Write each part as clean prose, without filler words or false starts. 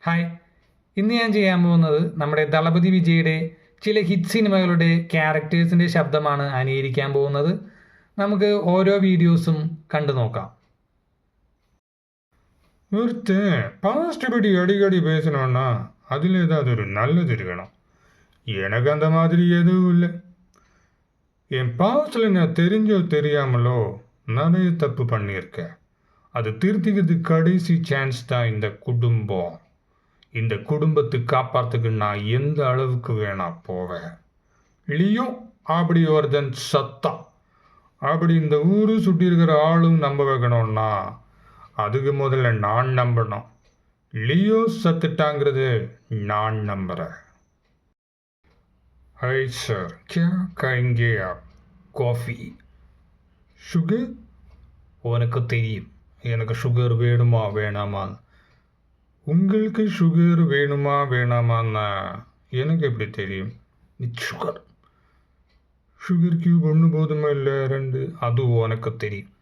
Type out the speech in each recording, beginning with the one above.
Hi, ഇന്ന് ഞാൻ ചെയ്യാൻ പോകുന്നത് നമ്മുടെ ദളപതി വിജയുടെ ചില ഹിറ്റ് സിനിമകളുടെ ക്യാരക്ടേഴ്സിൻ്റെ ശബ്ദമാണ് അനുകരിക്കാൻ പോകുന്നത്. നമുക്ക് ഓരോ വീഡിയോസും കണ്ടു നോക്കാം. பாஸ்ட் படி அடிக்கடி பேசணும்னா அதில் ஏதாவது ஒரு நல்லது இருக்கணும். எனக்கு அந்த மாதிரி எதுவும் இல்லை. என் பாஸ்டில் நான் தெரிஞ்சோ தெரியாமலோ நிறைய தப்பு பண்ணியிருக்கேன். அது திருத்திக்கிறதுக்கு கடைசி சான்ஸ் தான் இந்த குடும்பம். இந்த குடும்பத்தை காப்பாற்றுக்கு நான் எந்த அளவுக்கு வேணா போவேன். லியோ அப்படி ஒருத்தன் சத்தா அப்படி இந்த ஊரு சுற்றி இருக்கிற ஆளும் நம்ப வைக்கணும்னா அதுக்கு முதல்ல நான் நம்பணும். லியோ சத்துட்டாங்கிறது நான் நம்புகிறேன். ஹை சார், क्या खाएंगे आप? காஃபி. சுகர்? உனக்கு தெரியும் எனக்கு சுகர் வேணுமா வேணாமா. உங்களுக்கு சுகர் வேணுமா வேணாமான்னா எனக்கு எப்படி தெரியும்? சுகர் சுகர் கியூப் ஒன்று போதுமா இல்லை ரெண்டு? அது உனக்கு தெரியும்.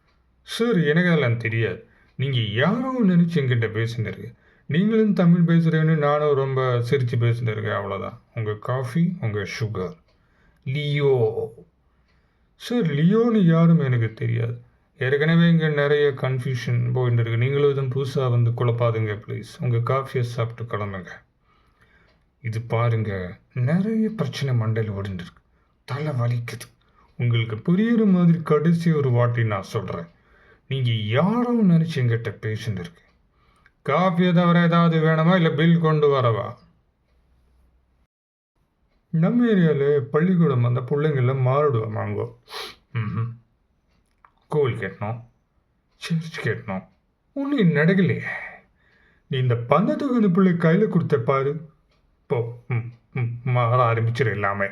சார், எனக்கு அதெல்லாம் தெரியாது. நீங்கள் யாரோ நினச்சி என்கிட்ட பேசினிருக்கு. நீங்களும் தமிழ் பேசுகிறேன்னு நானும் ரொம்ப சிரித்து பேசினிருக்கேன், அவ்வளோதான். உங்கள் காஃபி, உங்கள் சுகர். லியோ. சார், லியோன்னு யாரும் எனக்கு தெரியாது. ஏற்கனவே இங்கே நிறைய கன்ஃபியூஷன் போயிட்டு இருக்கு. நீங்களும் எதுவும் புதுசாக வந்து குழப்பாதுங்க ப்ளீஸ். உங்கள் காஃபியை சாப்பிட்டு கிளம்புங்க. இது பாருங்க, நிறைய பிரச்சனை மண்டையில் ஓடிட்டுருக்கு. தலை வலிக்குது. உங்களுக்கு புரியுற மாதிரி கடைசி ஒரு வாட்டி நான் சொல்கிறேன். நீங்கள் யாரோ நினச்சி எங்கிட்ட பேசிட்டு இருக்கு. காஃபியை தவிர ஏதாவது வேணுமா, இல்லை பில் கொண்டு வரவா? நம்ம ஏரியாவில் பள்ளிக்கூடம் அந்த பிள்ளைங்கள்லாம் மாறிடுவாங்க. கோவில் கட்டணும், சர்ச் கட்டணும், ஒன்றும் நடக்கலையே. நீ இந்த பந்தத்துக்கு அந்த பிள்ளை கையில் கொடுத்த பாரு, இப்போ மாற ஆரம்பிச்சிடும் எல்லாமே.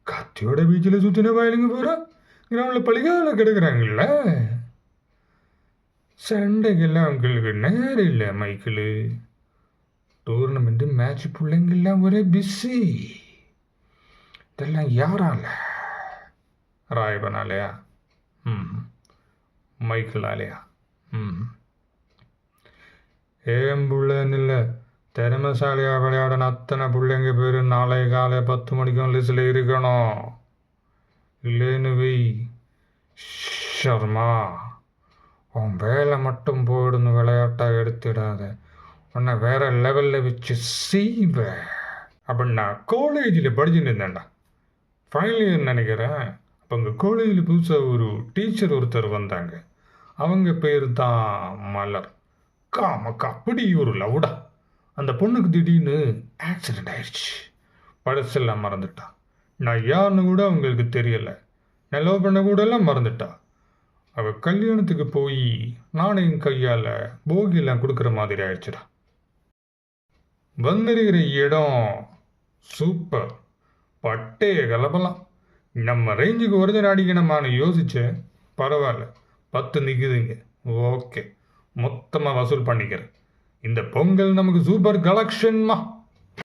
கத்தியோட பீச்சில் சுற்றின வயலுங்க போகிறா கிரவுண்டில் பள்ளிக்காவில் கிடக்குறாங்கல்ல. சண்டைகள்லாம் அவங்களுக்கு நேரம் இல்லை மைக்கிள். டூர்னமெண்ட்டு மேட்ச் பிள்ளைங்கள்லாம் ஒரே பிஸி. இதெல்லாம் யாரால? ராயபனாலையா? மைக்கிளாலையா? ஏன் புள்ளன்னு இல்லை, திறமைசாலியாக விளையாடணும் அத்தனை பிள்ளைங்க பேர் நாளை காலை 10 மணிக்கும் லிஸ்டில் இருக்கணும். இல்லைன்னு வை ஷர்மா, உன் வேலை மட்டும் போயிடுன்னு விளையாட்டாக எடுத்துடாத. உன்னை வேற லெவலில் வச்சு செய்வேன். அப்படி நான் காலேஜில் படிச்சுட்டு இருந்தேன்டா, ஃபைனல் இயர் நினைக்கிறேன். அப்போ அங்கே காலேஜில் புதுசாக ஒரு டீச்சர் ஒருத்தர் வந்தாங்க. அவங்க பேர் தான் மலர். காமக்கா அப்படி ஒரு லவுடா. அந்த பொண்ணுக்கு திடீர்னு ஆக்சிடெண்ட் ஆயிடுச்சு. பழசெல்லாம் மறந்துட்டா. நான் யாருன்னு கூட அவங்களுக்கு தெரியலை. நான் லவ் பண்ண கூட எல்லாம் மறந்துட்டா. அவள் கல்யாணத்துக்கு போய் நாணயம் கையால் போகியெல்லாம் கொடுக்குற மாதிரி ஆயிடுச்சுடா. வந்திருக்கிற இடம் சூப்பர், பட்டைய கலப்பலாம். நம்ம ரேஞ்சுக்கு ஒருத்தர் அடிக்கணுமான்னு யோசித்தேன். பரவாயில்ல, 10 நிற்குதுங்க. ஓகே, மொத்தமாக வசூல் பண்ணிக்கிறேன். இந்த பொங்கல் நமக்கு சூப்பர் கலெக்ஷன்மா.